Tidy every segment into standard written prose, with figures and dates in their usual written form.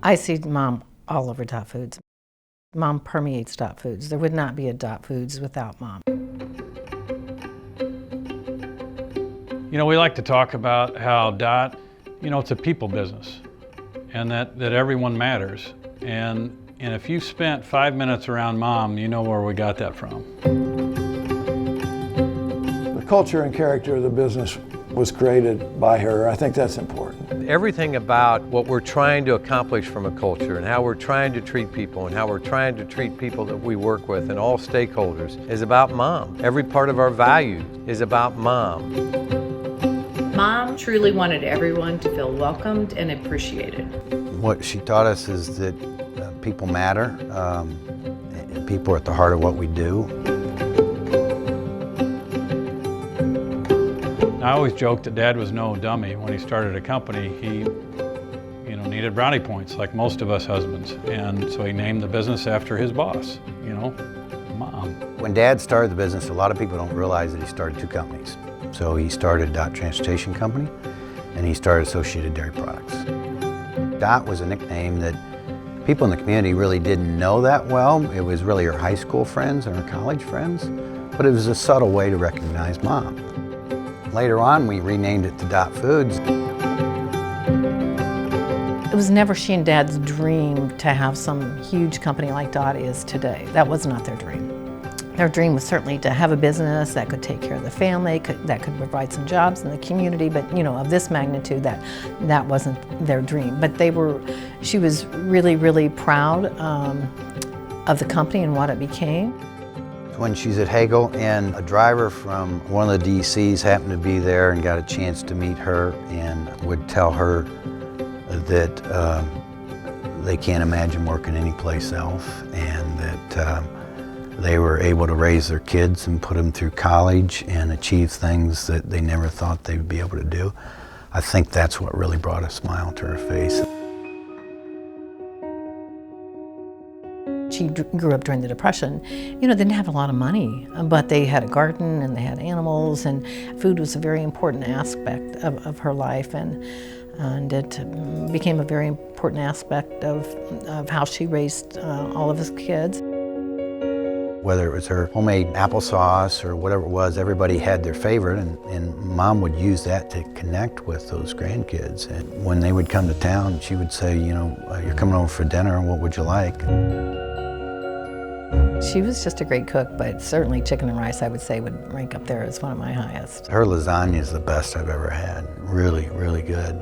I see Mom all over Dot Foods. Mom permeates Dot Foods. There would not be a Dot Foods without Mom. You know, we like to talk about how Dot, it's a people business, and that everyone matters. And if you spent 5 minutes around Mom, you know where we got that from. The culture and character of the business was created by her. I think that's important. Everything about what we're trying to accomplish from a culture and how we're trying to treat people and how we're trying to treat people that we work with and all stakeholders is about Mom. Every part of our values is about Mom. Mom truly wanted everyone to feel welcomed and appreciated. What she taught us is that people matter, and people are at the heart of what we do. I always joked that Dad was no dummy. When he started a company, he needed brownie points like most of us husbands. And so he named the business after his boss, Mom. When Dad started the business, a lot of people don't realize that he started two companies. So he started Dot Transportation Company and he started Associated Dairy Products. Dot was a nickname that people in the community really didn't know that well. It was really her high school friends and her college friends, but it was a subtle way to recognize Mom. Later on, we renamed it to Dot Foods. It was never she and Dad's dream to have some huge company like Dot is today. That was not their dream. Their dream was certainly to have a business that could take care of the family, that could provide some jobs in the community, but of this magnitude, that wasn't their dream. But she was really, really proud of the company and what it became. When she's at Hagel and a driver from one of the DCs happened to be there and got a chance to meet her and would tell her that they can't imagine working anyplace else and that they were able to raise their kids and put them through college and achieve things that they never thought they would be able to do. I think that's what really brought a smile to her face. She grew up during the Depression. Didn't have a lot of money, but they had a garden and they had animals, and food was a very important aspect of her life, and it became a very important aspect of how she raised all of his kids. Whether it was her homemade applesauce or whatever it was, everybody had their favorite, and Mom would use that to connect with those grandkids. And when they would come to town, she would say, you're coming over for dinner, what would you like? She was just a great cook, but certainly chicken and rice, I would say, would rank up there as one of my highest. Her lasagna is the best I've ever had. Really, really good.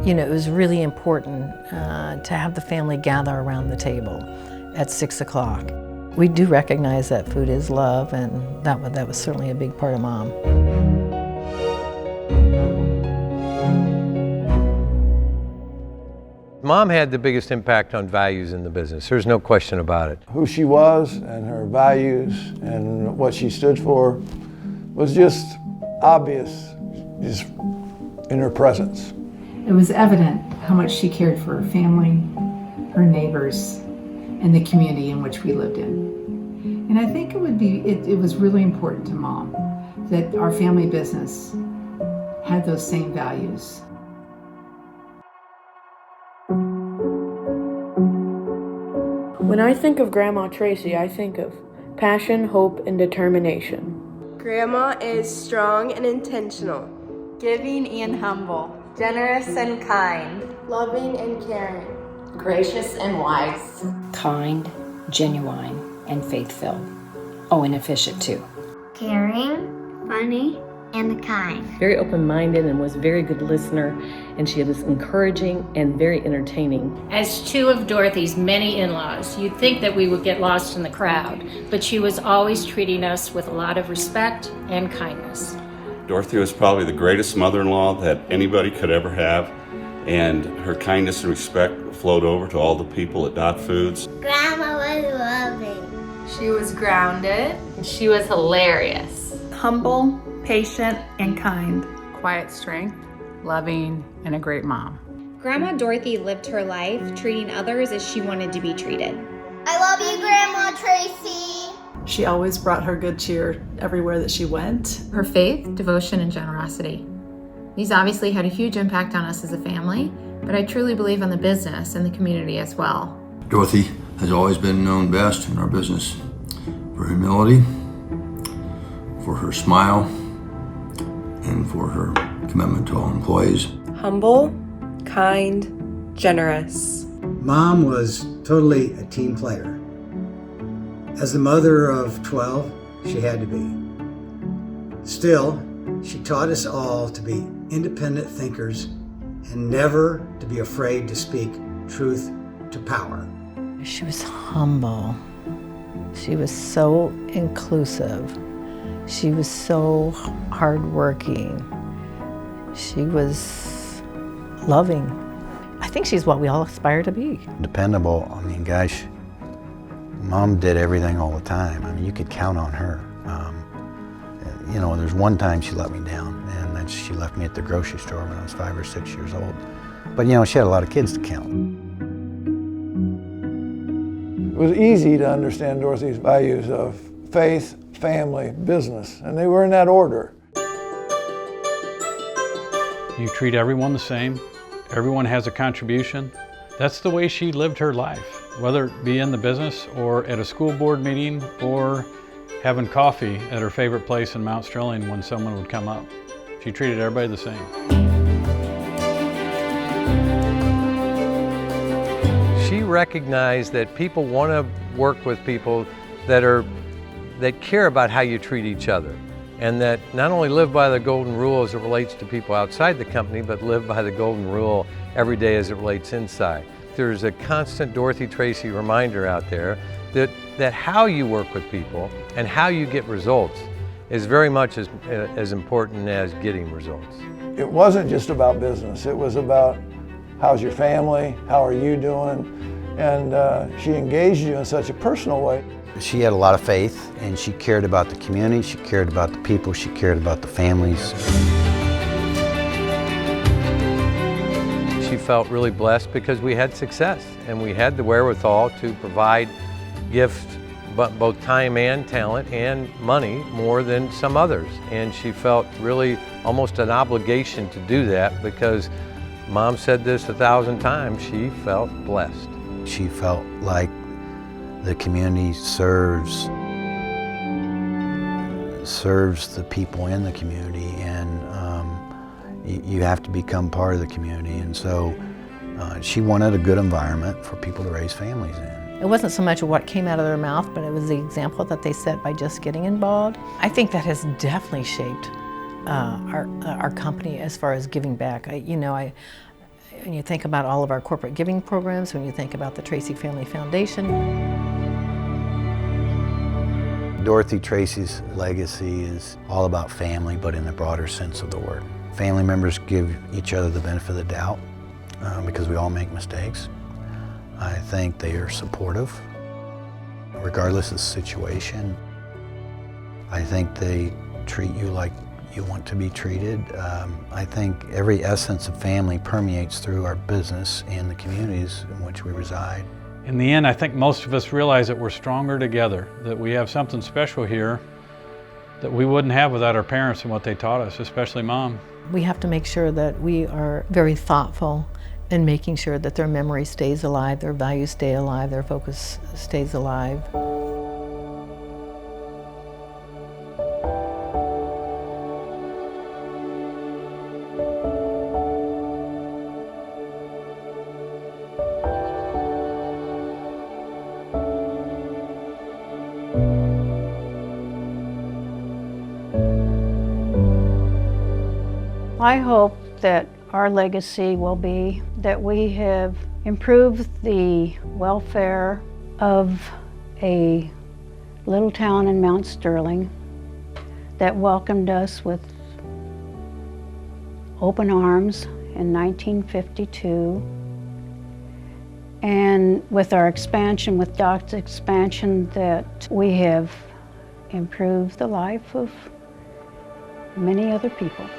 It was really important to have the family gather around the table at 6 o'clock. We do recognize that food is love, and that was certainly a big part of Mom. Mom had the biggest impact on values in the business. There's no question about it. Who she was and her values and what she stood for was just obvious, just in her presence. It was evident how much she cared for her family, her neighbors, and the community in which we lived in. And I think it was really important to Mom that our family business had those same values. When I think of Grandma Tracy, I think of passion, hope, and determination. Grandma is strong and intentional, giving and humble, generous and kind, loving and caring, gracious and wise, kind, genuine, and faith-filled. Oh, and efficient too. Caring, funny, and kind. Very open-minded and was a very good listener, and she was encouraging and very entertaining. As two of Dorothy's many in-laws, you'd think that we would get lost in the crowd, but she was always treating us with a lot of respect and kindness. Dorothy was probably the greatest mother-in-law that anybody could ever have, and her kindness and respect flowed over to all the people at Dot Foods. Grandma was loving. She was grounded. She was hilarious. Humble, patient, and kind. Quiet strength, loving, and a great mom. Grandma Dorothy lived her life treating others as she wanted to be treated. I love you, Grandma Tracy. She always brought her good cheer everywhere that she went. Her faith, devotion, and generosity. These obviously had a huge impact on us as a family, but I truly believe on the business and the community as well. Dorothy has always been known best in our business for humility, for her smile, and for her commitment to all employees. Humble, kind, generous. Mom was totally a team player. As the mother of 12, she had to be. Still, she taught us all to be independent thinkers and never to be afraid to speak truth to power. She was humble. She was so inclusive. She was so hardworking. She was loving. I think she's what we all aspire to be. Dependable. I mean, gosh, Mom did everything all the time. I mean, you could count on her. You know, there's one time she let me down, and then she left me at the grocery store when I was 5 or 6 years old. But you know, she had a lot of kids to count. It was easy to understand Dorothy's values of faith, family, business, and they were in that order. You treat everyone the same. Everyone has a contribution. That's the way she lived her life, whether it be in the business or at a school board meeting or having coffee at her favorite place in Mount Sterling when someone would come up. She treated everybody the same. She recognized that people want to work with people that care about how you treat each other, and that not only live by the golden rule as it relates to people outside the company, but live by the golden rule every day as it relates inside. There's a constant Dorothy Tracy reminder out there that how you work with people and how you get results is very much as important as getting results. It wasn't just about business. It was about how's your family, how are you doing, and she engaged you in such a personal way. She had a lot of faith, and she cared about the community, she cared about the people, she cared about the families. She felt really blessed because we had success, and we had the wherewithal to provide gifts, but both time and talent and money more than some others. And she felt really almost an obligation to do that because Mom said this 1,000 times, she felt blessed. She felt like the community serves the people in the community, and you have to become part of the community. And so she wanted a good environment for people to raise families in. It wasn't so much what came out of their mouth, but it was the example that they set by just getting involved. I think that has definitely shaped our company as far as giving back. When you think about all of our corporate giving programs, when you think about the Tracy Family Foundation. Dorothy Tracy's legacy is all about family, but in the broader sense of the word. Family members give each other the benefit of the doubt because we all make mistakes. I think they are supportive, regardless of the situation. I think they treat you like you want to be treated. I think every essence of family permeates through our business and the communities in which we reside. In the end, I think most of us realize that we're stronger together, that we have something special here that we wouldn't have without our parents and what they taught us, especially Mom. We have to make sure that we are very thoughtful in making sure that their memory stays alive, their values stay alive, their focus stays alive. I hope that our legacy will be that we have improved the welfare of a little town in Mount Sterling that welcomed us with open arms in 1952. And with our expansion, with Doc's expansion, that we have improved the life of many other people.